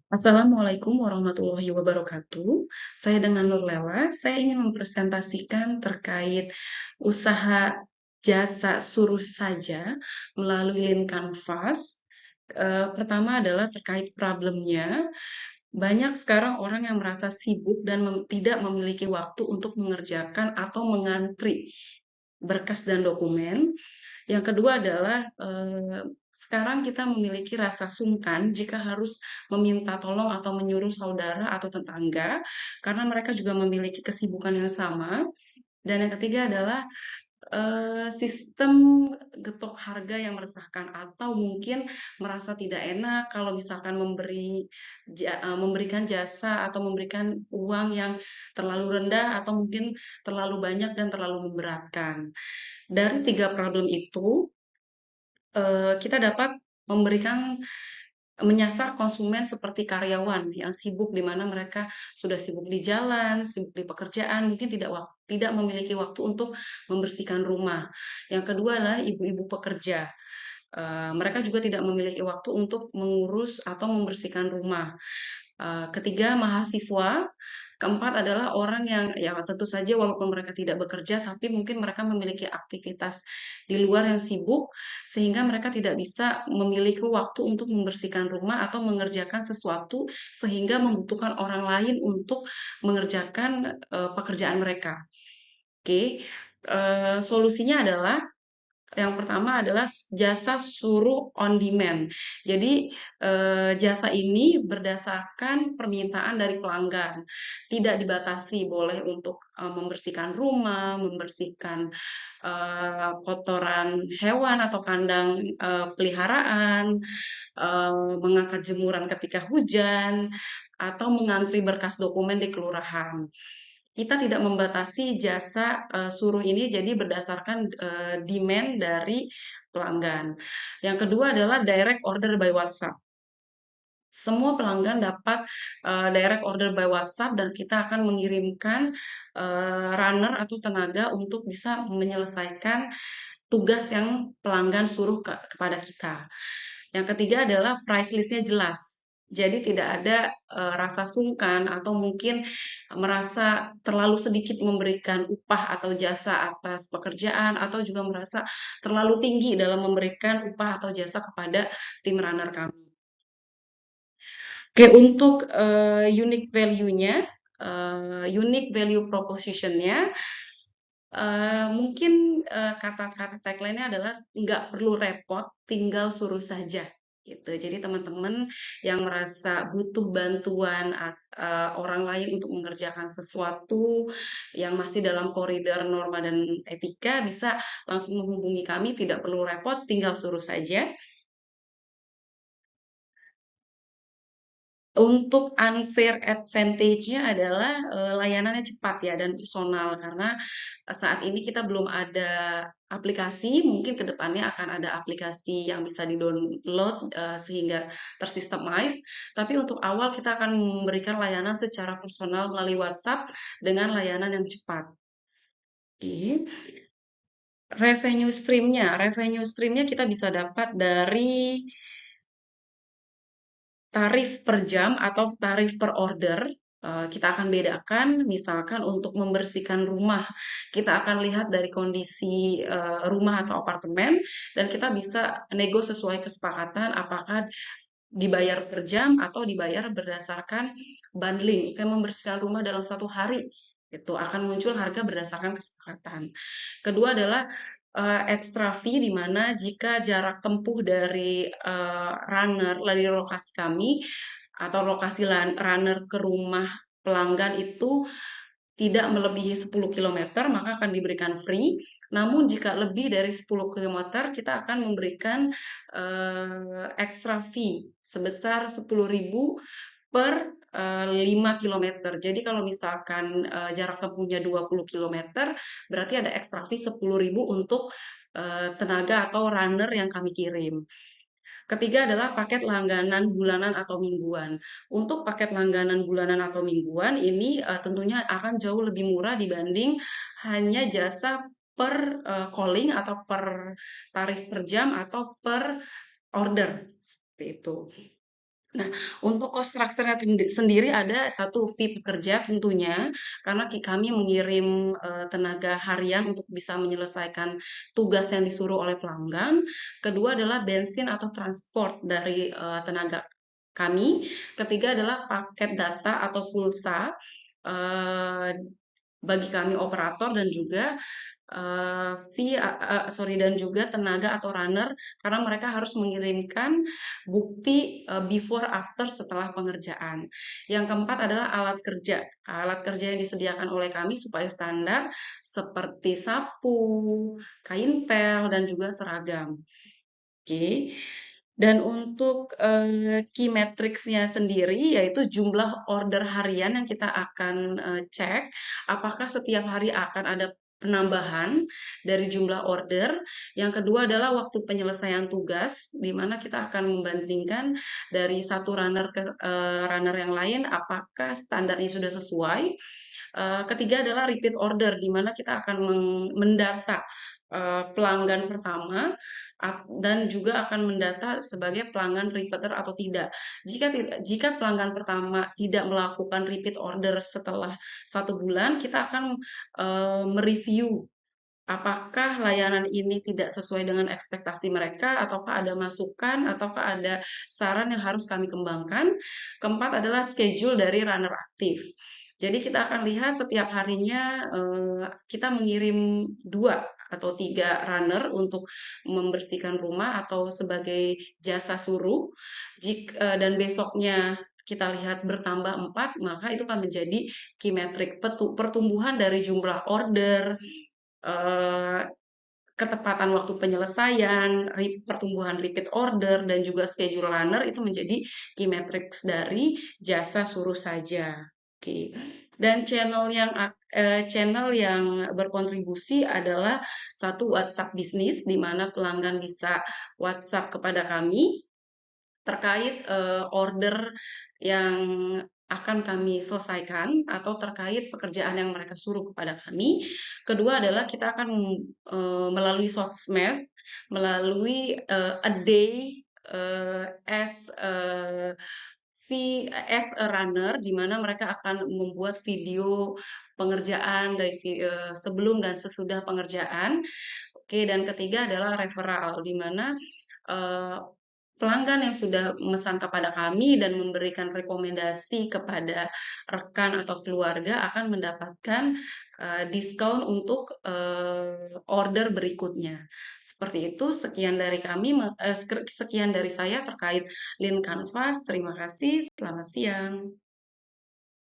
Assalamualaikum warahmatullahi wabarakatuh. Saya dengan Nurlela, saya ingin mempresentasikan terkait usaha jasa suruh saja melalui Lean Canvas. Pertama adalah terkait problemnya. Banyak sekarang orang yang merasa sibuk dan tidak memiliki waktu untuk mengerjakan atau mengantri berkas dan dokumen. Yang kedua adalah sekarang kita memiliki rasa sungkan jika harus meminta tolong atau menyuruh saudara atau tetangga karena mereka juga memiliki kesibukan yang sama. Dan yang ketiga adalah sistem getok harga yang meresahkan atau mungkin merasa tidak enak kalau misalkan memberikan jasa atau memberikan uang yang terlalu rendah atau mungkin terlalu banyak dan terlalu memberatkan. Dari tiga problem itu, kita dapat memberikan menyasar konsumen seperti karyawan yang sibuk di mana mereka sudah sibuk di jalan, sibuk di pekerjaan, mungkin tidak memiliki waktu untuk membersihkan rumah. Yang kedua adalah ibu-ibu pekerja. Mereka juga tidak memiliki waktu untuk mengurus atau membersihkan rumah. Ketiga, mahasiswa. Keempat adalah orang yang ya tentu saja walaupun mereka tidak bekerja, tapi mungkin mereka memiliki aktivitas di luar yang sibuk, sehingga mereka tidak bisa memiliki waktu untuk membersihkan rumah atau mengerjakan sesuatu, sehingga membutuhkan orang lain untuk mengerjakan pekerjaan mereka. Oke, solusinya adalah yang pertama adalah jasa suruh on demand. Jadi jasa ini berdasarkan permintaan dari pelanggan, tidak dibatasi, boleh untuk membersihkan rumah, membersihkan kotoran hewan atau kandang peliharaan, mengangkat jemuran ketika hujan, atau mengantri berkas dokumen di kelurahan. Kita tidak membatasi jasa suruh ini, jadi berdasarkan demand dari pelanggan. Yang kedua adalah direct order by WhatsApp. Semua pelanggan dapat direct order by WhatsApp dan kita akan mengirimkan runner atau tenaga untuk bisa menyelesaikan tugas yang pelanggan suruh kepada kita. Yang ketiga adalah price list-nya jelas. Jadi tidak ada rasa sungkan atau mungkin merasa terlalu sedikit memberikan upah atau jasa atas pekerjaan atau juga merasa terlalu tinggi dalam memberikan upah atau jasa kepada tim runner kami. Oke, untuk unique value-nya, unique value proposition-nya, mungkin kata-kata tagline-nya adalah nggak perlu repot, tinggal suruh saja. Gitu. Jadi teman-teman yang merasa butuh bantuan orang lain untuk mengerjakan sesuatu yang masih dalam koridor norma dan etika bisa langsung menghubungi kami, tidak perlu repot, tinggal suruh saja. Untuk unfair advantage-nya adalah layanannya cepat ya dan personal karena saat ini kita belum ada aplikasi, mungkin ke depannya akan ada aplikasi yang bisa di-download sehingga tersistemize. Tapi untuk awal kita akan memberikan layanan secara personal melalui WhatsApp dengan layanan yang cepat. Oke. Revenue streamnya kita bisa dapat dari tarif per jam atau tarif per order. Kita akan bedakan, misalkan untuk membersihkan rumah, kita akan lihat dari kondisi rumah atau apartemen, dan kita bisa nego sesuai kesepakatan apakah dibayar per jam atau dibayar berdasarkan bundling. Kayak membersihkan rumah dalam satu hari, itu akan muncul harga berdasarkan kesepakatan. Kedua adalah extra fee, di mana jika jarak tempuh dari runner dari lokasi kami atau lokasi runner ke rumah pelanggan itu tidak melebihi 10 km, maka akan diberikan free. Namun jika lebih dari 10 km, kita akan memberikan extra fee sebesar 10.000 per 5 km. Jadi kalau misalkan jarak tempuhnya 20 km, berarti ada extra fee 10.000 untuk tenaga atau runner yang kami kirim. Ketiga adalah paket langganan bulanan atau mingguan. Untuk paket langganan bulanan atau mingguan ini tentunya akan jauh lebih murah dibanding hanya jasa per calling atau per tarif per jam atau per order. Seperti itu. Nah, untuk cost structure-nya sendiri ada satu fee pekerja tentunya, karena kami mengirim tenaga harian untuk bisa menyelesaikan tugas yang disuruh oleh pelanggan. Kedua adalah bensin atau transport dari tenaga kami. Ketiga adalah paket data atau pulsa eh, bagi kami operator dan juga dan juga tenaga atau runner karena mereka harus mengirimkan bukti before after setelah pengerjaan. Yang keempat adalah alat kerja. Alat kerja yang disediakan oleh kami supaya standar seperti sapu, kain pel dan juga seragam. Oke. Dan untuk key metrics-nya sendiri yaitu jumlah order harian yang kita akan cek apakah setiap hari akan ada penambahan dari jumlah order. Yang kedua adalah waktu penyelesaian tugas di mana kita akan membandingkan dari satu runner ke runner yang lain apakah standarnya sudah sesuai. Ketiga adalah repeat order di mana kita akan mendata pelanggan pertama dan juga akan mendata sebagai pelanggan repeater atau tidak. Jika pelanggan pertama tidak melakukan repeat order setelah 1 bulan, kita akan mereview apakah layanan ini tidak sesuai dengan ekspektasi mereka, ataukah ada masukan, ataukah ada saran yang harus kami kembangkan. Keempat adalah schedule dari runner aktif. Jadi kita akan lihat setiap harinya kita mengirim 2 atau 3 runner untuk membersihkan rumah atau sebagai jasa suruh. Dan besoknya kita lihat bertambah 4, maka itu akan menjadi key metric pertumbuhan dari jumlah order, eh, ketepatan waktu penyelesaian, pertumbuhan repeat order, dan juga schedule runner itu menjadi key metrics dari jasa suruh saja. Oke. Dan channel yang berkontribusi adalah satu WhatsApp bisnis di mana pelanggan bisa WhatsApp kepada kami terkait order yang akan kami selesaikan atau terkait pekerjaan yang mereka suruh kepada kami. Kedua adalah kita akan melalui sosmed, melalui a day as as a runner, di mana mereka akan membuat video pengerjaan dari sebelum dan sesudah pengerjaan. Oke, dan ketiga adalah referral, di mana eh, pelanggan yang sudah memesan kepada kami dan memberikan rekomendasi kepada rekan atau keluarga akan mendapatkan diskon untuk order berikutnya. Seperti itu, sekian dari saya terkait Lean Canvas. Terima kasih, selamat siang.